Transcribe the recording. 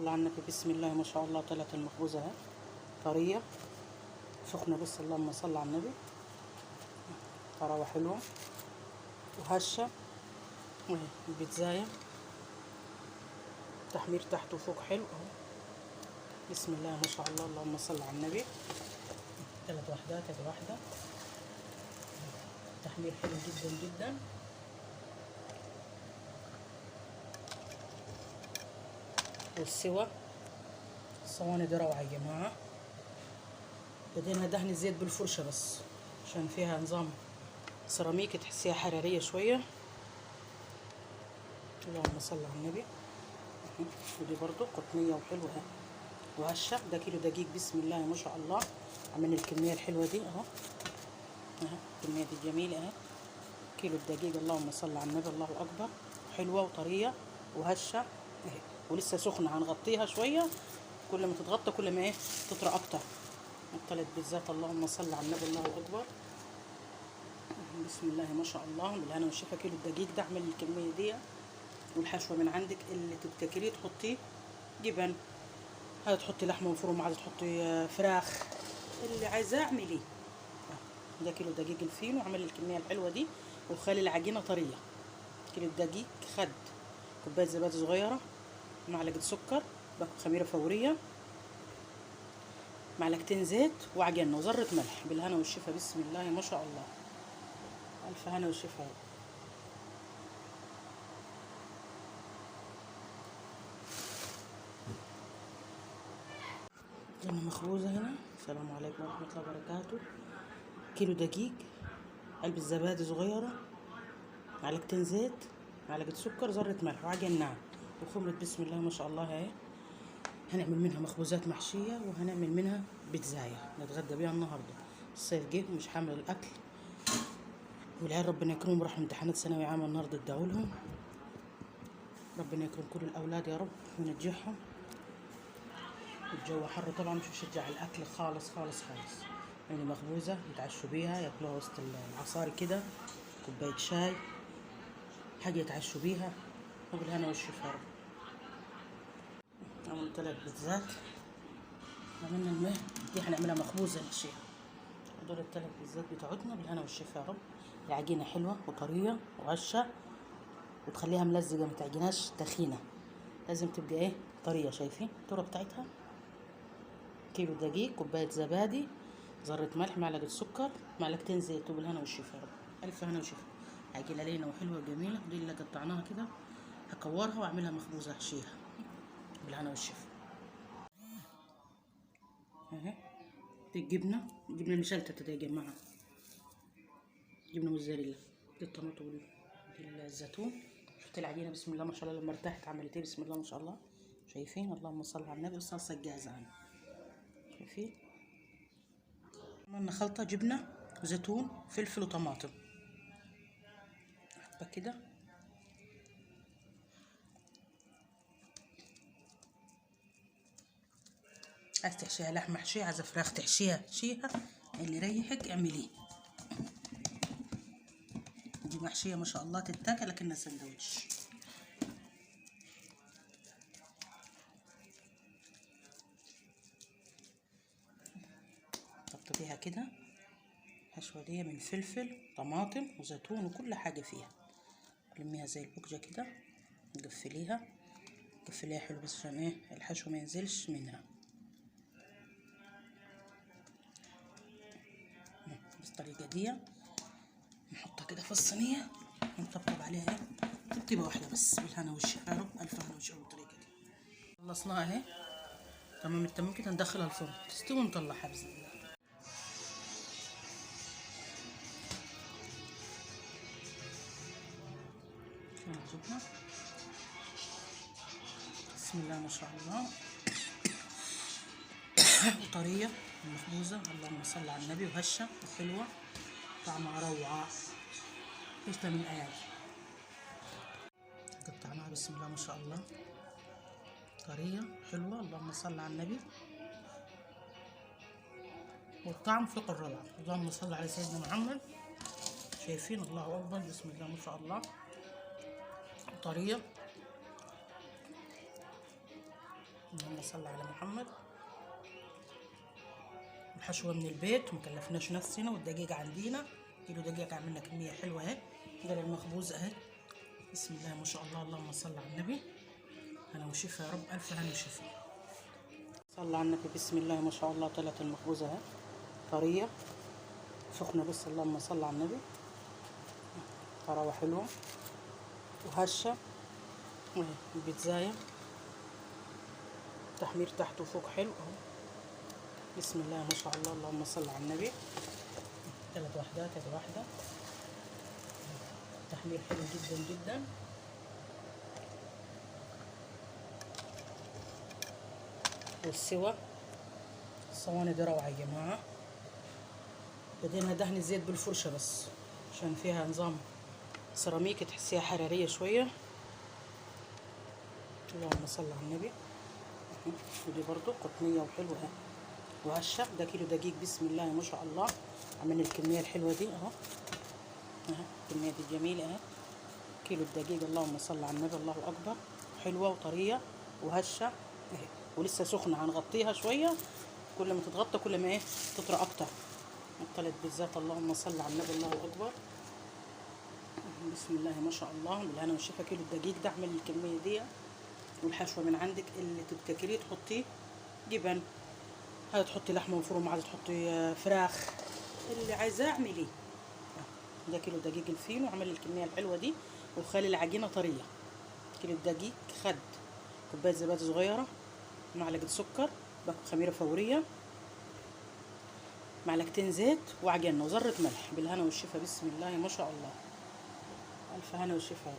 صلى على النبي. بسم الله ما شاء الله. طلعت المخبوزة اهي طرية سخنة، بس اللهم صل على النبي. طراوة حلوة وهشة، وهي البيتزاية تحمير تحت وفوق حلو اهو. بسم الله ما شاء الله، اللهم صل على النبي. 3 وحدات، ادي واحدة. تحمير حلو جدا جدا. والسوا الصواني دي روعة يا جماعة. بدينا دهن الزيت بالفرشة بس عشان فيها نظام سيراميك، تحسيها حرارية شوية. اللهم صل على النبي. ودي برضو قطنية وحلوة اهي وهشة. ده كيلو دقيق. بسم الله ما شاء الله. عملنا الكمية الحلوة دي اهو. الكمية دي جميلة اهي. كيلو الدقيق، اللهم صل على النبي، الله اكبر. حلوة وطرية وهشة اهي، ولسه سخنة. هنغطيها شوية، كل ما تتغطى كل ما ايه تطرى اكتر. الثلاث بيتزات، اللهم صل على النبي، الله اكبر. بسم الله ما شاء الله. بالهنا والشفا. كيلو الدقيق ده اعمل الكمية دي. والحشوة من عندك اللي تبتكريه تحطيه. جبن، عايزة تحطي لحمة مفرومة، عايزة تحطي فراخ، اللي عايزاه اعمليه. ده كيلو دقيق الفين، وعمل الكمية الحلوة دي. وخلي العجينة طرية. كيلو الدقيق خد كوباية زبادي صغيرة، معلقة سكر، باكو خميرة فورية، معلقتين زيت، وعجنة وذرة ملح. بالهنا والشفا. بسم الله ما شاء الله. ألف هنا وشفا. هنا مخبوزة هنا. السلام عليكم ورحمة الله وبركاته. كيلو دقيق، علبة زبادي صغيرة، معلقتين زيت، معلقة سكر، ذرة ملح، وعجناها وخمرة. بسم الله ما شاء الله. اهي هنعمل منها مخبوزات محشية، وهنعمل منها بيتزاية نتغدى بيها النهاردة. الصيف جه ومش حامل الأكل، والعيال ربنا يكرمهم، راحوا امتحانات ثانوي عامة النهاردة، ادعوا لهم ربنا يكرم كل الأولاد يا رب وينجحهم. الجو حر طبعا، مش بشجع الأكل خالص خالص خالص. يعني مخبوزة يتعشوا بيها، ياكلوها وسط العصاري كده، كوباية شاي، حاجة يتعشوا بيها. وبالهنا والشفا يا رب. عملنا 3 بيتزات. عملنا دي هنعملها مخبوزة نحشيها. ودول ال3 بيتزات بتاعتنا. بالهنا والشفا يا رب. العجينة حلوة وطرية وهشة، وتخليها ملزجة، متعجناش تخينة، لازم تبقى ايه طرية. شايفين الطرة بتاعتها؟ كيلو دقيق، كوباية زبادي، ذرة ملح، معلقة سكر، معلقتين زيت. وبالهنا والشفا يا رب. ألف هنا وشفا. عجينة لينة وحلوة وجميلة. دي اللي قطعناها كده هكورها واعملها مخبوزة احشيها. بالهنا والشفا. اهي دي الجبنة المشلتتة دي يا جماعة، جبنة موزاريلا. دي الطماطم ودي الزيتون. شفت العجينة؟ بسم الله ما شاء الله. لما ارتاحت عملت ايه؟ بسم الله ما شاء الله. شايفين؟ اللهم صل على النبي. الصلصة جاهزة اهي. شايفين؟ عملنا خلطة جبنة وزيتون فلفل وطماطم. حبة كده. عايز تحشيها لحمة احشيها، عايزة فراخ تحشيها شيها، اللي يريحك اعمليه. دي محشية ما شاء الله تتاكل لكنها سندوتش. طبطبيها كده. الحشوة دي من فلفل طماطم وزيتون وكل حاجة فيها. لميها زي البوكجة كده، نقفليها. قفليها حلو بس عشان ايه الحشو ما ينزلش منها. بالطريقة دي نحطها كده في الصينية ونطبطب عليها ايه طبطبة واحدة بس. بالهنا والشفا يا رب. ألف هنا وشفا. بالطريقة دي خلصناها اهي تمام التمام كده. ندخلها الفرن تستوي ونطلعها بإذن الله. الجبنة. بسم الله ما شاء الله. وطرية المخبوزة، اللهم صل على النبي، وهشة وحلوة، طعمها روعة. قشطة من الآيات. قطعناها بسم الله ما شاء الله. طرية حلوة، اللهم صل على النبي. والطعم فوق الروعة. اللهم صل على سيدنا محمد. شايفين؟ الله أكبر. بسم الله ما شاء الله. طرية اللهم صل على محمد. الحشوة من البيت مكلفناش نفسنا، والدقيق عندنا كيلو دقيق، عملنا كمية حلوة اهي. ده المخبوز اهي، بسم الله ما شاء الله، اللهم صل على النبي. هنا وشفا يا رب، ألف هنا وشفا. صلى على النبي، بسم الله ما شاء الله. طلعت المخبوزة اهي طرية سخنة، بس اللهم صل على النبي. طراوة حلوة وهشة، وهي البيتزاية تحمير تحت وفوق حلو اهو، بسم الله ما شاء الله، اللهم صل على النبي. 3 وحدات، ادي واحدة، تحمير حلو جدا جدا. والسوا الصواني دي روعة يا جماعة. بدينا دهن الزيت بالفرشة بس عشان فيها نظام سيراميك، تحسيها حرارية شوية. اللهم صل على النبي. ودي برضو قطنية وحلوة اهي وهشة. ده كيلو دقيق، بسم الله ما شاء الله. عملنا الكمية الحلوة دي اهو، الكمية دي جميلة اهي. كيلو الدقيق، اللهم صل على النبي، الله اكبر. حلوة وطرية وهشة اهي، ولسه سخنة. هنغطيها شوية، كل ما تتغطى كل ما ايه تطرى اكتر. الثلاث بالذات، اللهم صل على النبي، الله اكبر. بسم الله ما شاء الله، بالهنا والشفا. كيلو الدقيق ده اعمل الكمية دي، والحشوة من عندك اللي تبتكريه تحطيه. جبن، عايزة تحطي لحمة مفرومة، عايزة تحطي فراخ، اللي عايزاه اعمليه. ده كيلو دقيق الفينو، وعمل الكمية الحلوة دي، وخلي العجينة طرية. كيلو الدقيق خد كوباية زبادي صغيرة، معلقة سكر، باكو خميرة فورية، معلقتين زيت، وعجينة وذرة ملح. بالهنا والشفا، بسم الله ما شاء الله، ألف هنا والشفا.